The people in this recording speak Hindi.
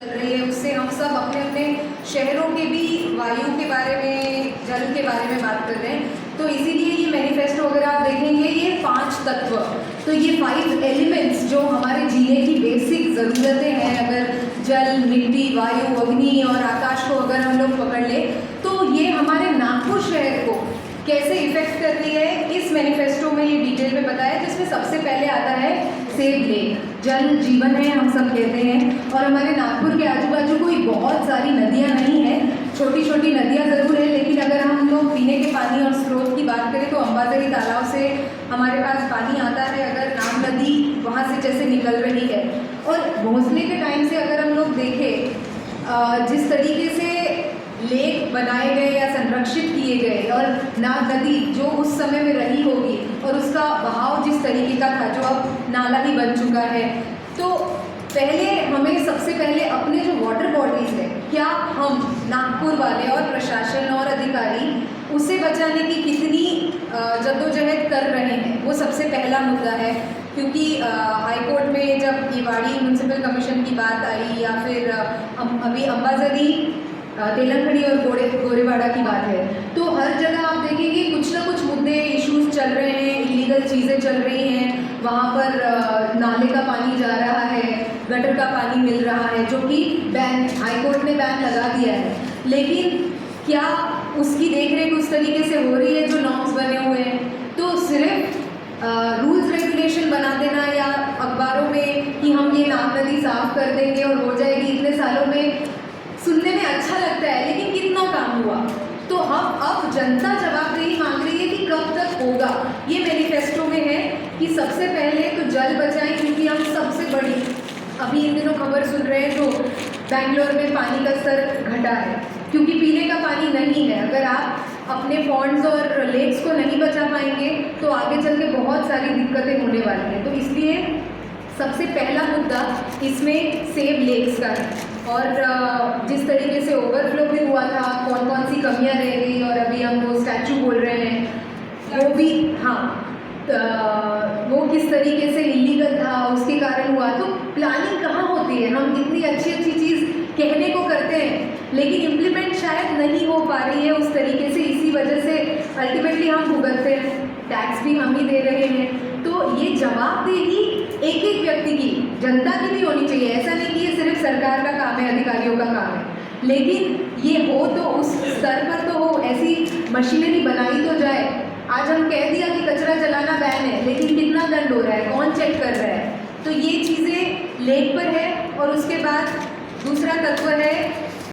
चल रही है, उससे हम सब अपने अपने शहरों के भी वायु के बारे में, जल के बारे में बात कर रहे हैं। तो इसीलिए ये मैनिफेस्टो अगर आप देखेंगे, ये 5 तत्व, तो ये 5 एलिमेंट्स जो हमारे जीने की बेसिक ज़रूरतें हैं, अगर जल, मिट्टी, वायु, अग्नि और आकाश को अगर हम लोग पकड़ ले, तो ये हमारे नागपुर शहर को कैसे इफेक्ट कर रही है, इस मैनिफेस्टो में ये डिटेल में बताया, जिसमें सबसे पहले आता है सेव लेक। जल जीवन है, हम सब कहते हैं, और हमारे नागपुर के आजू बाजू कोई बहुत सारी नदियाँ नहीं हैं, छोटी छोटी नदियाँ ज़रूर है, लेकिन अगर हम लोग पीने के पानी और स्रोत की बात करें तो अंबाझरी तालाब से हमारे पास पानी आता है, अगर नाम नदी वहाँ से जैसे निकल रही है। और भोंसले के टाइम से अगर हम लोग देखें, जिस तरीके से लेक बनाए गए या संरक्षित किए गए, और नाग नदी जो उस समय में रही होगी और उसका बहाव जिस तरीके का था, जो अब नाला ही बन चुका है, तो पहले हमें सबसे पहले अपने जो वाटर बॉडीज़ है, क्या हम नागपुर वाले और प्रशासन और अधिकारी उसे बचाने की कितनी जद्दोजहद कर रहे हैं, वो सबसे पहला मुद्दा है। क्योंकि हाई कोर्ट में जब ईवाड़ी म्यूनसिपल कमीशन की बात आई, या फिर अभी अंबाझरी, तेलंखड़ी और गोरेवाड़ा की बात है, तो हर जगह आप देखेंगे कुछ ना कुछ मुद्दे, इश्यूज चल रहे हैं, इलीगल चीज़ें चल रही हैं, वहाँ पर नाले का पानी जा रहा है, गटर का पानी मिल रहा है, जो कि बैन, हाई कोर्ट ने बैन लगा दिया है। लेकिन क्या उसकी देखरेख उस तरीके से हो रही है जो नॉर्म्स बने हुए हैं? तो सिर्फ रूल्स रेगुलेशन बना देना या अखबारों में कि हम ये नाग नदी साफ कर देंगे और हो जाएगी इतने सालों में, सुनने में अच्छा लगता है, लेकिन कितना काम हुआ? तो हम अब जनता जवाबदेही मांग रही है कि कब तक होगा। ये मैनिफेस्टो में है कि सबसे पहले तो जल बचाएं, क्योंकि हम सबसे बड़ी, अभी इन दिनों खबर सुन रहे हैं तो बैंगलोर में पानी का स्तर घटा है, क्योंकि पीने का पानी नहीं है। अगर आप अपने पॉन्ड्स और लेक्स को नहीं बचा पाएंगे तो आगे चल के बहुत सारी दिक्कतें होने वाली हैं। तो इसलिए सबसे पहला मुद्दा इसमें सेव लेक्स का है। और जिस तरीके से ओवरफ्लो भी हुआ था, कौन कौन सी कमियां रह गई, और अभी हम वो स्टैचू बोल रहे हैं वो भी, हाँ, वो किस तरीके से इलीगल था, उसके कारण हुआ। तो प्लानिंग कहाँ होती है? हम इतनी अच्छी अच्छी चीज़ कहने को करते हैं, लेकिन इम्प्लीमेंट शायद नहीं हो पा रही है उस तरीके से। इसी वजह से अल्टीमेटली हम भुगतते हैं, टैक्स भी हम ही दे रहे हैं। तो ये जवाबदेही एक एक व्यक्ति की, जनता की भी होनी चाहिए। ऐसा नहीं कि ये सिर्फ सरकार का काम है, अधिकारियों का काम है, लेकिन ये हो तो उस स्तर पर तो हो, ऐसी मशीनरी बनाई तो जाए। आज हम कह दिया कि कचरा जलाना बैन है, लेकिन कितना दंड हो रहा है, कौन चेक कर रहा है? तो ये चीज़ें लेक पर है। और उसके बाद दूसरा तत्व है